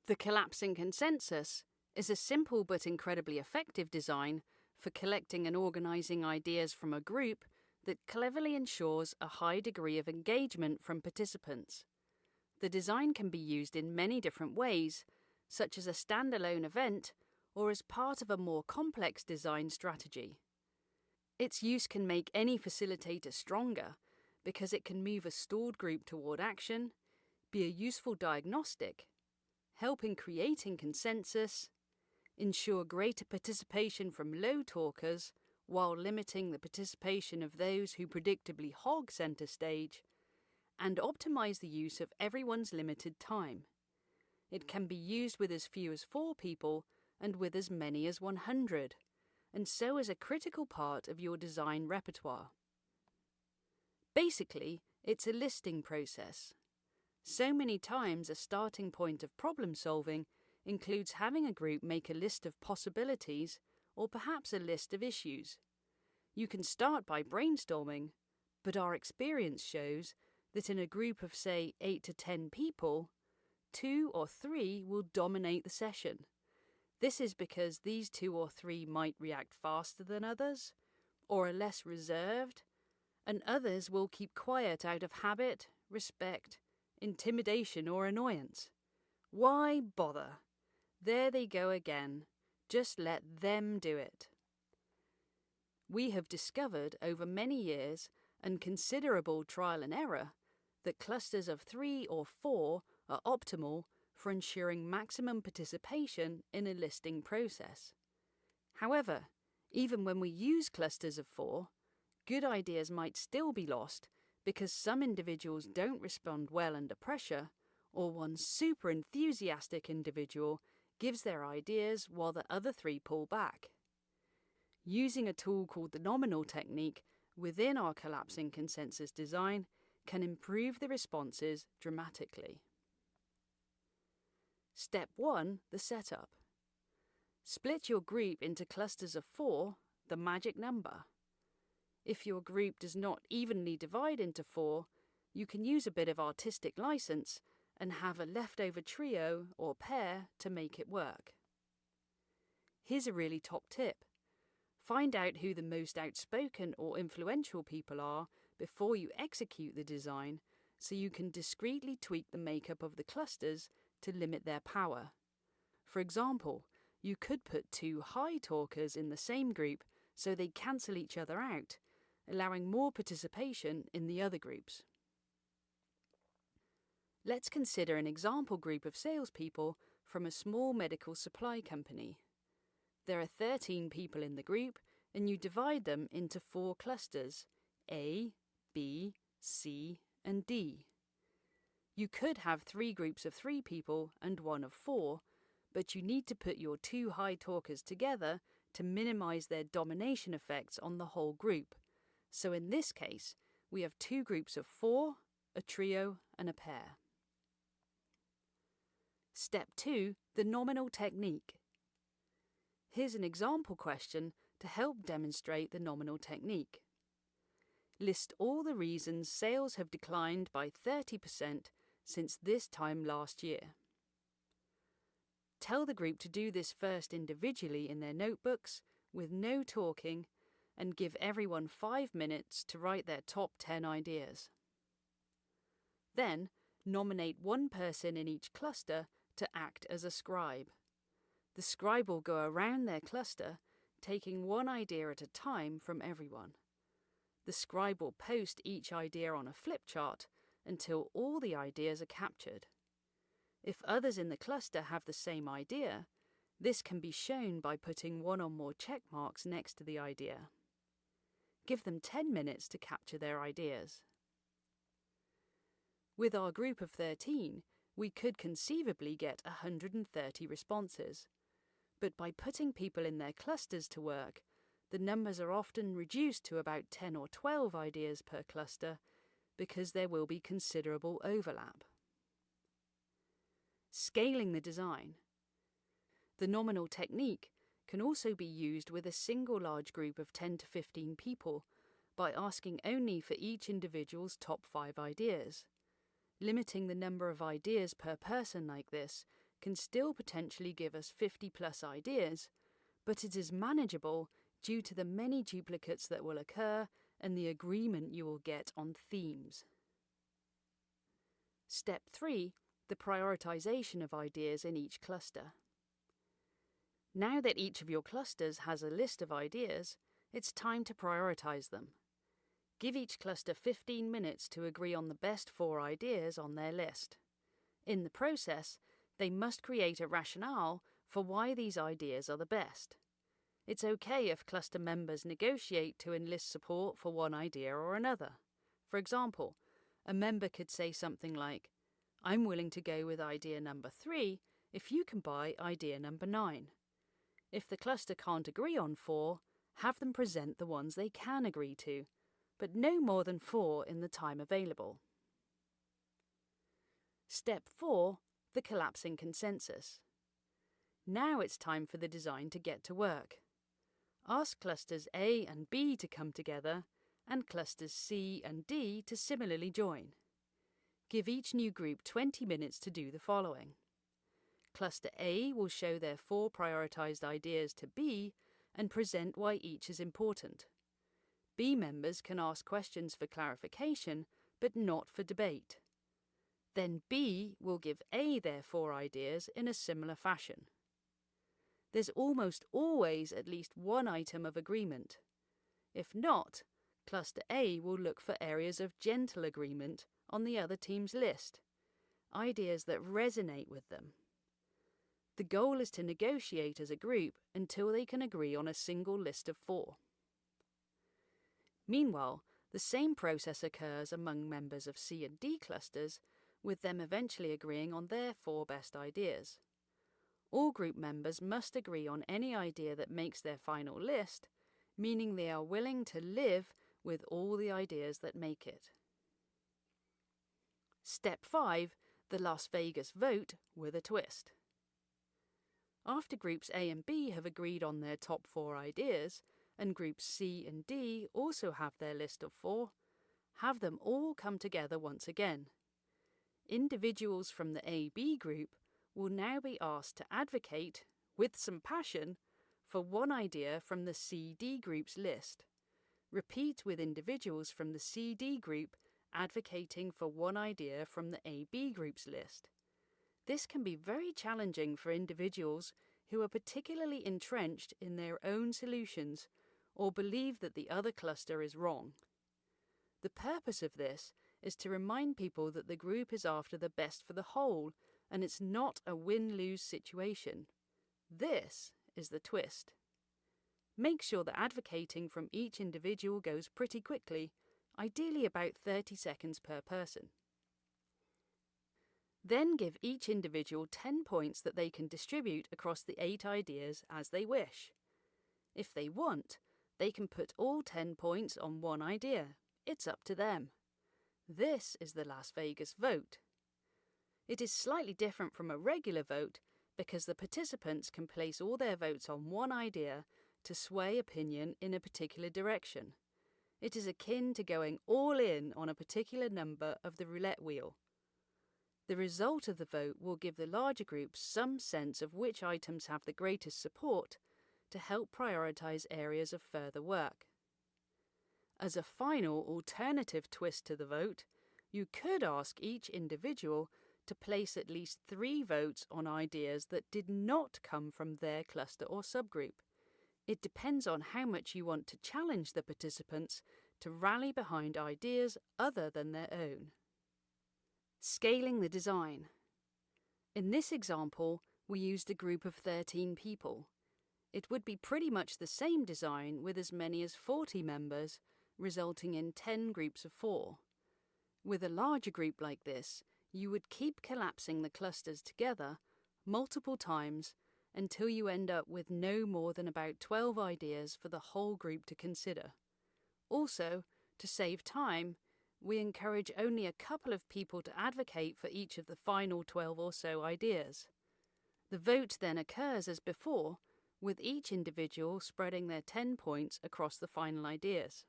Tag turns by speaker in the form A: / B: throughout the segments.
A: The collapsing consensus is a simple but incredibly effective design for collecting and organizing ideas from a group that cleverly ensures a high degree of engagement from participants. The design can be used in many different ways, such as a standalone event or as part of a more complex design strategy. Its use can make any facilitator stronger because it can move a stalled group toward action, be a useful diagnostic, help in creating consensus, ensure greater participation from low talkers while limiting the participation of those who predictably hog center stage, and optimize the use of everyone's limited time. It can be used with as few as 4 people and with as many as 100, and so is a critical part of your design repertoire. Basically, it's a listing process. So many times a starting point of problem solving includes having a group make a list of possibilities or perhaps a list of issues. You can start by brainstorming, but our experience shows that in a group of, say, 8 to 10 people, 2 or 3 will dominate the session. This is because these 2 or 3 might react faster than others, or are less reserved, and others will keep quiet out of habit, respect, intimidation, or annoyance. Why bother? There they go again. Just let them do it. We have discovered over many years and considerable trial and error that clusters of 3 or 4 are optimal for ensuring maximum participation in a listing process. However, even when we use clusters of 4, good ideas might still be lost because some individuals don't respond well under pressure, or one super enthusiastic individual gives their ideas while the other 3 pull back. Using a tool called the nominal technique within our collapsing consensus design can improve the responses dramatically. Step 1, the setup. Split your group into clusters of 4, the magic number. If your group does not evenly divide into 4, you can use a bit of artistic license and have a leftover trio or pair to make it work. Here's a really top tip. Find out who the most outspoken or influential people are before you execute the design so you can discreetly tweak the makeup of the clusters to limit their power. For example, you could put 2 high talkers in the same group so they cancel each other out, allowing more participation in the other groups. Let's consider an example group of salespeople from a small medical supply company. There are 13 people in the group, and you divide them into 4 clusters, A, B, C, and D. You could have 3 groups of 3 people and 1 of 4, but you need to put your 2 high talkers together to minimize their domination effects on the whole group. So in this case, we have 2 groups of 4, a trio, and a pair. Step 2, the nominal technique. Here's an example question to help demonstrate the nominal technique. List all the reasons sales have declined by 30% since this time last year. Tell the group to do this first individually in their notebooks with no talking, and give everyone 5 minutes to write their top 10 ideas. Then, nominate 1 person in each cluster to act as a scribe. The scribe will go around their cluster, taking 1 idea at a time from everyone. The scribe will post each idea on a flip chart until all the ideas are captured. If others in the cluster have the same idea, this can be shown by putting 1 or more check marks next to the idea. Give them 10 minutes to capture their ideas. With our group of 13, we could conceivably get 130 responses. But by putting people in their clusters to work, the numbers are often reduced to about 10 or 12 ideas per cluster because there will be considerable overlap. Scaling the design. The nominal technique can also be used with a single large group of 10 to 15 people by asking only for each individual's top 5 ideas. Limiting the number of ideas per person like this can still potentially give us 50 plus ideas, but it is manageable due to the many duplicates that will occur and the agreement you will get on themes. Step 3. The prioritization of ideas in each cluster. Now that each of your clusters has a list of ideas, it's time to prioritize them. Give each cluster 15 minutes to agree on the best 4 ideas on their list. In the process, they must create a rationale for why these ideas are the best. It's okay if cluster members negotiate to enlist support for one idea or another. For example, a member could say something like, "I'm willing to go with idea number 3 if you can buy idea number 9. If the cluster can't agree on 4, have them present the ones they can agree to, but no more than 4 in the time available. Step 4. The collapsing consensus. Now it's time for the design to get to work. Ask clusters A and B to come together, and clusters C and D to similarly join. Give each new group 20 minutes to do the following. Cluster A will show their 4 prioritized ideas to B and present why each is important. B members can ask questions for clarification, but not for debate. Then B will give A their 4 ideas in a similar fashion. There's almost always at least one item of agreement. If not, Cluster A will look for areas of gentle agreement on the other team's list, ideas that resonate with them. The goal is to negotiate as a group until they can agree on a single list of 4. Meanwhile, the same process occurs among members of C and D clusters, with them eventually agreeing on their 4 best ideas. All group members must agree on any idea that makes their final list, meaning they are willing to live with all the ideas that make it. Step 5. The Las Vegas vote with a twist. After groups A and B have agreed on their top 4 ideas, and groups C and D also have their list of 4, have them all come together once again. Individuals from the A-B group will now be asked to advocate, with some passion, for one idea from the C-D group's list. Repeat with individuals from the C-D group advocating for one idea from the A-B group's list. This can be very challenging for individuals who are particularly entrenched in their own solutions or believe that the other cluster is wrong. The purpose of this is to remind people that the group is after the best for the whole, and it's not a win-lose situation. This is the twist. Make sure that advocating from each individual goes pretty quickly, ideally about 30 seconds per person. Then give each individual 10 points that they can distribute across the 8 ideas as they wish. If they want, they can put all 10 points on one idea. It's up to them. This is the Las Vegas vote. It is slightly different from a regular vote because the participants can place all their votes on one idea to sway opinion in a particular direction. It is akin to going all in on a particular number of the roulette wheel. The result of the vote will give the larger groups some sense of which items have the greatest support to help prioritize areas of further work. As a final alternative twist to the vote, you could ask each individual to place at least 3 votes on ideas that did not come from their cluster or subgroup. It depends on how much you want to challenge the participants to rally behind ideas other than their own. Scaling the design. In this example, we used a group of 13 people. It would be pretty much the same design with as many as 40 members, resulting in 10 groups of 4. With a larger group like this, you would keep collapsing the clusters together multiple times until you end up with no more than about 12 ideas for the whole group to consider. Also, to save time, we encourage only a couple of people to advocate for each of the final 12 or so ideas. The vote then occurs as before, with each individual spreading their 10 points across the final ideas.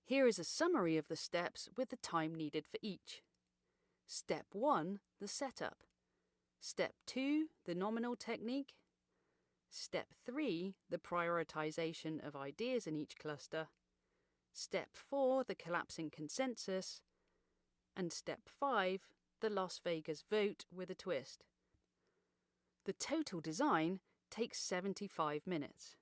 A: Here is a summary of the steps with the time needed for each. Step 1, the setup. Step 2, the nominal technique. Step 3, the prioritization of ideas in each cluster. Step 4, the collapsing consensus. And Step 5, the Las Vegas vote with a twist. The total design takes 75 minutes.